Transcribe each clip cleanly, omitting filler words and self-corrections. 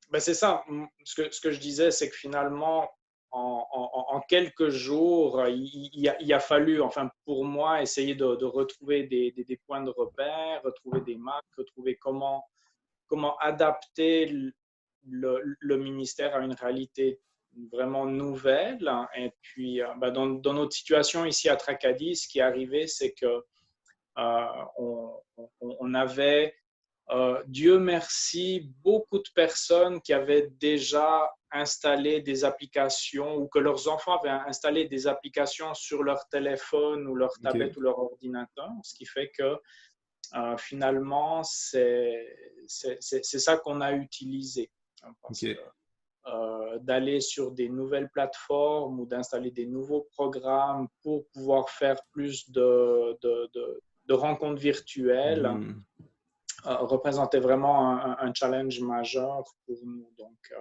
Ben c'est ça. Ce que je disais, c'est que finalement, en quelques jours, il a fallu, enfin pour moi, essayer de retrouver des points de repère, retrouver des marques, retrouver comment adapter le ministère à une réalité vraiment nouvelle. Et puis, ben dans notre situation ici à Tracadie, ce qui est arrivé, c'est que on avait Dieu merci, beaucoup de personnes qui avaient déjà installé des applications ou que leurs enfants avaient installé des applications sur leur téléphone ou leur OK. tablette ou leur ordinateur, ce qui fait que finalement, c'est ça qu'on a utilisé. Parce que OK. d'aller sur des nouvelles plateformes ou d'installer des nouveaux programmes pour pouvoir faire plus de rencontres virtuelles, Mhm. représentait vraiment un challenge majeur pour nous. Donc,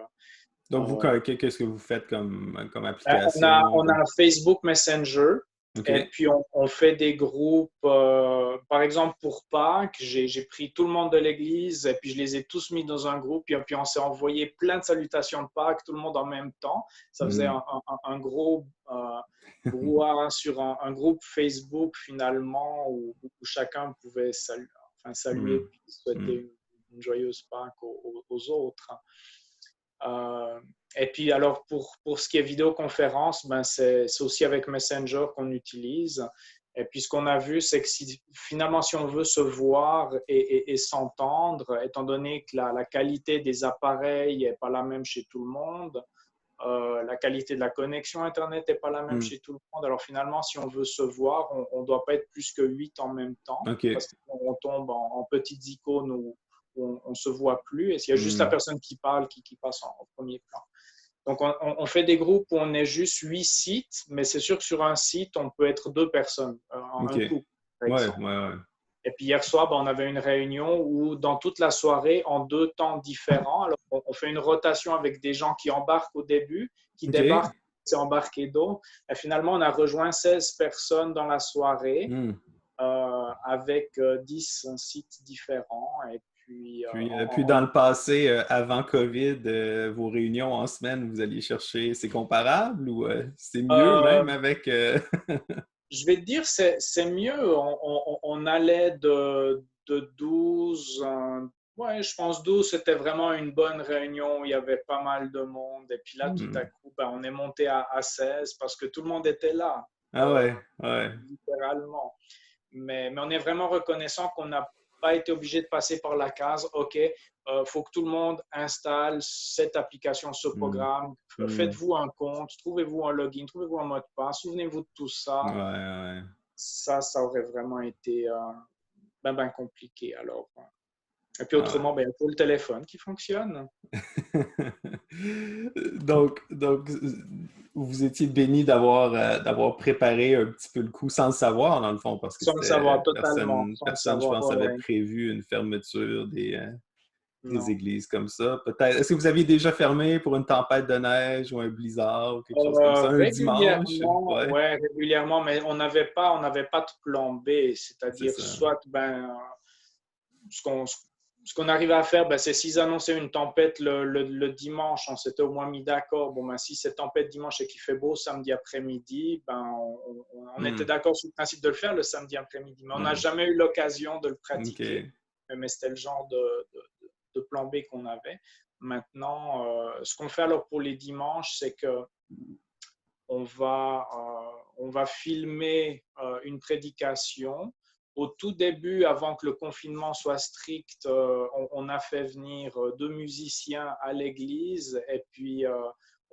Donc, vous, euh, qu'est-ce que vous faites comme on a, application? on a Facebook Messenger et OK. puis on fait des groupes. Par exemple, pour Pâques, j'ai pris tout le monde de l'église et puis je les ai tous mis dans un groupe. Puis on s'est envoyé plein de salutations de Pâques, tout le monde en même temps. Ça faisait Mhm. un gros brouhaha sur un groupe Facebook finalement où chacun pouvait saluer Mhm. puis souhaiter Mhm. une joyeuse Pâques aux autres. Euh, et puis, alors, pour ce qui est vidéoconférence, ben c'est aussi avec Messenger qu'on utilise. Et puis, ce qu'on a vu, c'est que finalement, si on veut se voir et s'entendre, étant donné que la qualité des appareils n'est pas la même chez tout le monde, la qualité de la connexion Internet n'est pas la même Mhm. chez tout le monde. Alors, finalement, si on veut se voir, on ne doit pas être plus que 8 en même temps, OK. parce qu'on tombe en petites icônes où on ne se voit plus. Et s'il y a juste la Mhm. personne qui parle qui passe en premier plan. Donc, on fait des groupes où on est juste 8 sites, mais c'est sûr que sur un site, on peut être deux personnes, OK. un couple, par Ouais, exemple. ouais, ouais. Et puis hier soir, ben, on avait une réunion où dans toute la soirée, en deux temps différents, alors on fait une rotation avec des gens qui embarquent au début, qui OK. débarquent, c'est embarqué d'autres. Et finalement, on a rejoint 16 personnes dans la soirée Mhm. avec 10 sites différents. Et puis, Puis dans le passé, avant COVID, vos réunions en semaine, vous alliez chercher, c'est comparable ou c'est mieux euh, même avec... je vais te dire, c'est mieux. On allait de 12, ouais, je pense 12, c'était vraiment une bonne réunion où il y avait pas mal de monde. Et puis là, tout à Hmm. coup, ben, on est monté à 16 parce que tout le monde était là, Ah ouais, ouais. littéralement. Mais on est vraiment reconnaissant qu'on n'a pas été obligé de passer par la case, OK, faut que tout le monde installe cette application, ce Hmm. programme, Hmm. faites-vous un compte, trouvez-vous un login, trouvez-vous un mot de passe, souvenez-vous de tout Ouais, ça. ouais. Ça aurait vraiment été ben compliqué alors. Et puis Ah autrement, ben, il faut le téléphone qui fonctionne. donc, vous étiez béni d'avoir préparé un petit peu le coup sans le savoir, dans le fond, parce que Sans le savoir c'était totalement, sans le je savoir, pense, ouais, avait ouais. prévu une fermeture des Non. églises comme ça. Peut-être. Est-ce que vous aviez déjà fermé pour une tempête de neige ou un blizzard ou quelque chose comme ça, un dimanche? Régulièrement, Ouais, ouais, régulièrement, mais on n'avait pas de plan B, c'est c'est-à-dire ça. soit ben ce qu'on ce qu'on arrivait à faire, ben, c'est s'ils annonçaient une tempête le dimanche, on s'était au moins mis d'accord. Bon, ben, si cette tempête dimanche et qu'il fait beau samedi après-midi, ben, on était Hmm, d'accord sur le principe de le faire le samedi après-midi. Mais on n'a hmm. jamais eu l'occasion de le pratiquer. OK. Mais c'était le genre de plan B qu'on avait. Maintenant, ce qu'on fait alors pour les dimanches, c'est que on va filmer une prédication. Au tout début, avant que le confinement soit strict, on a fait venir deux musiciens à l'église et puis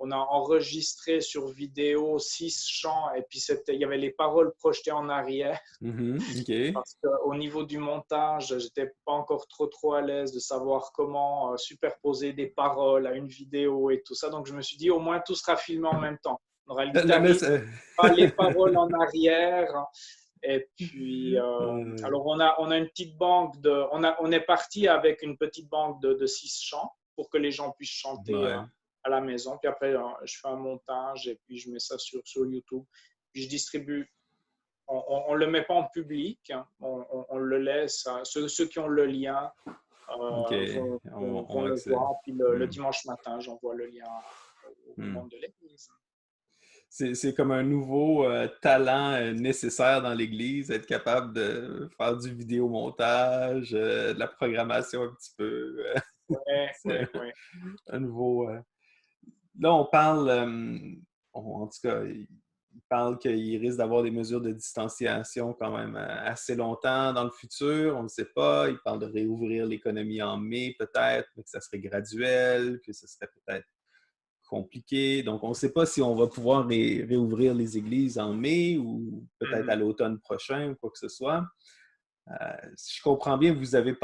on a enregistré sur vidéo 6 chants et puis il y avait les paroles projetées en arrière Mhm, OK. parce qu'au niveau du montage, j'étais pas encore trop à l'aise de savoir comment superposer des paroles à une vidéo et tout ça. Donc je me suis dit au moins tout sera filmé en même temps. On aura Le littéralement mess- pas les paroles en arrière. Et puis, euh, alors on a une petite banque on est parti avec une petite banque de 6 chants pour que les gens puissent chanter ouais. à la maison. Puis après, je fais un montage et puis je mets ça sur YouTube. Puis je distribue on ne le met pas en public, hein. On le laisse à ceux qui ont le lien OK. vont On le accède. voir. Puis le dimanche matin, j'envoie le lien au Hmm. monde de l'Église. C'est comme un nouveau talent nécessaire dans l'Église, être capable de faire du vidéomontage, de la programmation un petit peu. Ouais, C'est ouais, ouais. un nouveau. Là, on parle, en tout cas, il parle qu'il risque d'avoir des mesures de distanciation quand même assez longtemps dans le futur. On ne sait pas. Il parle de réouvrir l'économie en mai peut-être, mais que ça serait graduel, que ce serait peut-être compliqué. Donc, on ne sait pas si on va pouvoir réouvrir les églises en mai ou peut-être à Mhm. l'automne prochain ou quoi que ce soit. Si je comprends bien, vous êtes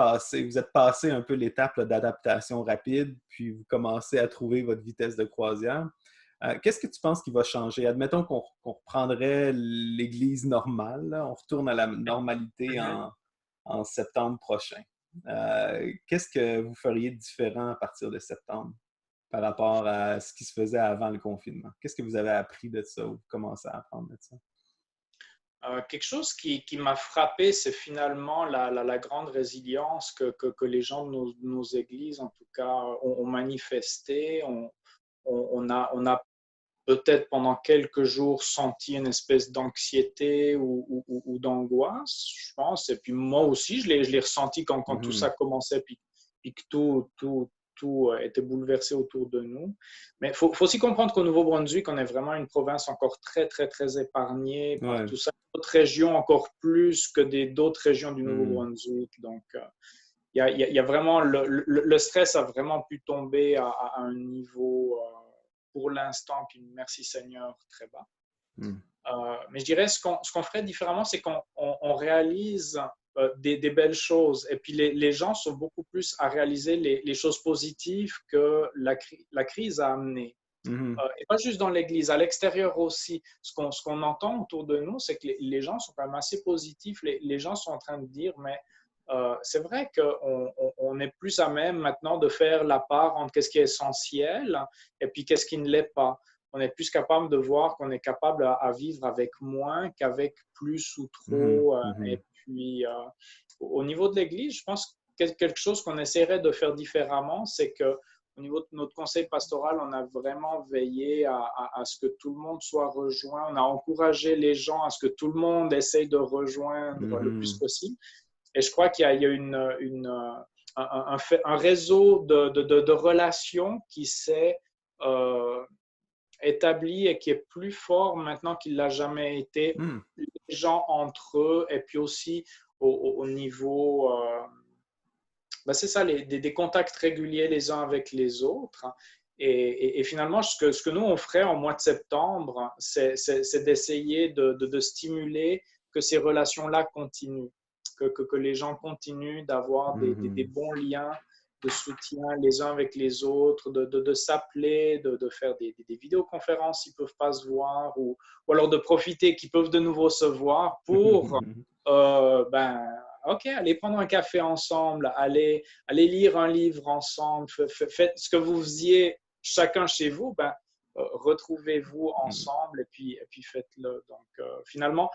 passé un peu l'étape d'adaptation rapide, puis vous commencez à trouver votre vitesse de croisière. Qu'est-ce que tu penses qui va changer? Admettons qu'on reprendrait l'Église normale, là. On retourne à la normalité Mhm. en septembre prochain. Qu'est-ce que vous feriez de différent à partir de septembre par rapport à ce qui se faisait avant le confinement? Qu'est-ce que vous avez appris de ça ou vous commencez à apprendre de ça? Quelque chose qui m'a frappé, c'est finalement la grande résilience que les gens de nos églises, en tout cas, ont manifesté. On a peut-être pendant quelques jours senti une espèce d'anxiété ou d'angoisse, je pense. Et puis moi aussi, je l'ai ressenti quand tout ça Mhm. commençait, puis que tout était bouleversé autour de nous. Mais il faut aussi comprendre qu'au Nouveau-Brunswick, on est vraiment une province encore très, très, très épargnée par Ouais. tout ça. D'autres régions encore plus que d'autres régions du Mhm. Nouveau-Brunswick. Donc, il y a vraiment le stress a vraiment pu tomber à un niveau pour l'instant, puis merci Seigneur, très bas. Mhm. Mais je dirais ce qu'on ferait différemment, c'est qu'on réalise des belles choses. Et puis les gens sont beaucoup plus à réaliser les choses positives que la crise a amenées. Mhm. Et pas juste dans l'Église, à l'extérieur aussi. Ce qu'on entend autour de nous, c'est que les gens sont quand même assez positifs. Les gens sont en train de dire, mais c'est vrai qu'on est plus à même maintenant de faire la part entre qu'est-ce qui est essentiel et puis qu'est-ce qui ne l'est pas. On est plus capable de voir qu'on est capable à vivre avec moins qu'avec plus ou Mhm. trop. Et Mhm. puis, au niveau de l'Église, je pense que quelque chose qu'on essaierait de faire différemment, c'est que au niveau de notre conseil pastoral, on a vraiment veillé à ce que tout le monde soit rejoint. On a encouragé les gens à ce que tout le monde essaye de rejoindre le plus Mhm. possible. Et je crois qu'il y a un réseau de relations qui s'est établi et qui est plus fort maintenant qu'il l'a jamais été. Mhm. Les gens entre eux et puis aussi au niveau ben c'est ça, des contacts réguliers les uns avec les autres. Et finalement, ce que nous, on ferait en mois de septembre, c'est d'essayer de stimuler que ces relations-là continuent, que les gens continuent d'avoir des Mhm. bons liens de soutien les uns avec les autres, de s'appeler, de faire des vidéoconférences s'ils ne peuvent pas se voir, ou alors de profiter qu'ils peuvent de nouveau se voir pour ben, OK, allez prendre un café ensemble, allez lire un livre ensemble, faites ce que vous faisiez chacun chez vous, ben, retrouvez-vous ensemble et puis faites-le. Donc, finalement,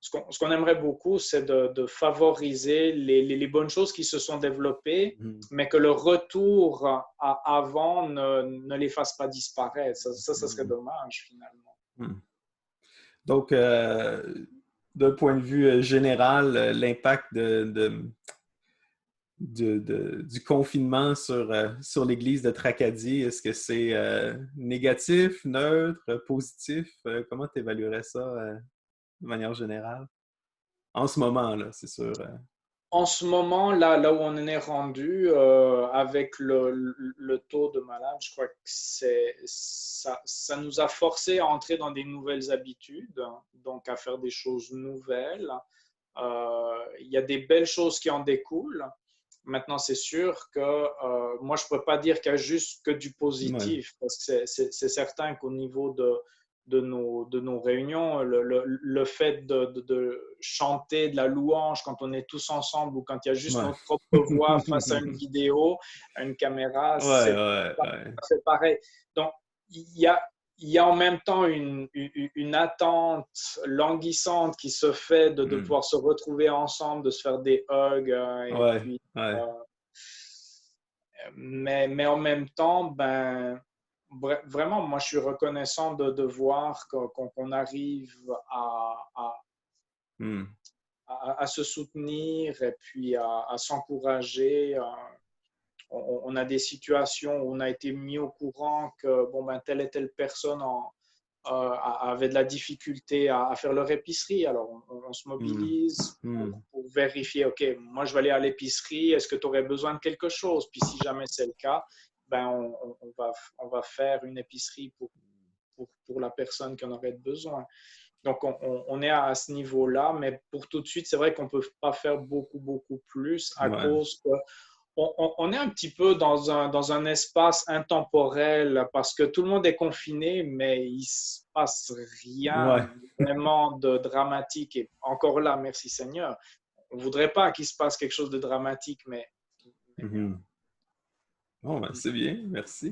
ce qu'on aimerait beaucoup, c'est de favoriser les bonnes choses qui se sont développées, Mhm. mais que le retour avant ne les fasse pas disparaître. Ça serait Mhm. dommage, finalement. Mhm. Donc, d'un point de vue général, l'impact du confinement sur l'Église de Tracadie, est-ce que c'est négatif, neutre, positif? Comment tu évaluerais ça de manière générale? En ce moment, là, c'est sûr. En ce moment, là où on en est rendu, avec le taux de malades, je crois que ça nous a forcé à entrer dans des nouvelles habitudes, donc à faire des choses nouvelles. Il y a des belles choses qui en découlent. Maintenant, c'est sûr que moi, je ne peux pas dire qu'il y a juste que du Ouais. positif, parce que c'est certain qu'au niveau de nos réunions, le fait de chanter de la louange quand on est tous ensemble ou quand il y a juste Ouais. notre propre voix face à une vidéo, à une caméra, Ouais, c'est ouais, pas ouais. fait pareil. Donc, il y a, il y a en même temps une attente languissante qui se fait de Hmm. pouvoir se retrouver ensemble, de se faire des hugs, et Ouais, puis ouais. mais en même temps, ben, vraiment, moi, je suis reconnaissant de voir qu'on arrive Hmm. à se soutenir et puis à s'encourager. On a des situations où on a été mis au courant que bon, ben, telle et telle personne avait de la difficulté à faire leur épicerie. Alors, on se Hmm. mobilise Hmm. pour vérifier, OK, moi, je vais aller à l'épicerie, est-ce que tu aurais besoin de quelque chose? Puis si jamais c'est le cas, ben, on va faire une épicerie pour la personne qui en aurait besoin. Donc, on est à ce niveau-là, mais pour tout de suite, c'est vrai qu'on ne peut pas faire beaucoup plus à Ouais. cause que on est un petit peu dans un espace intemporel parce que tout le monde est confiné, mais il ne se passe Ouais. rien vraiment de dramatique. Et encore là, merci Seigneur. On ne voudrait pas qu'il se passe quelque chose de dramatique, mais Mhm. Bon, ben, c'est bien, merci.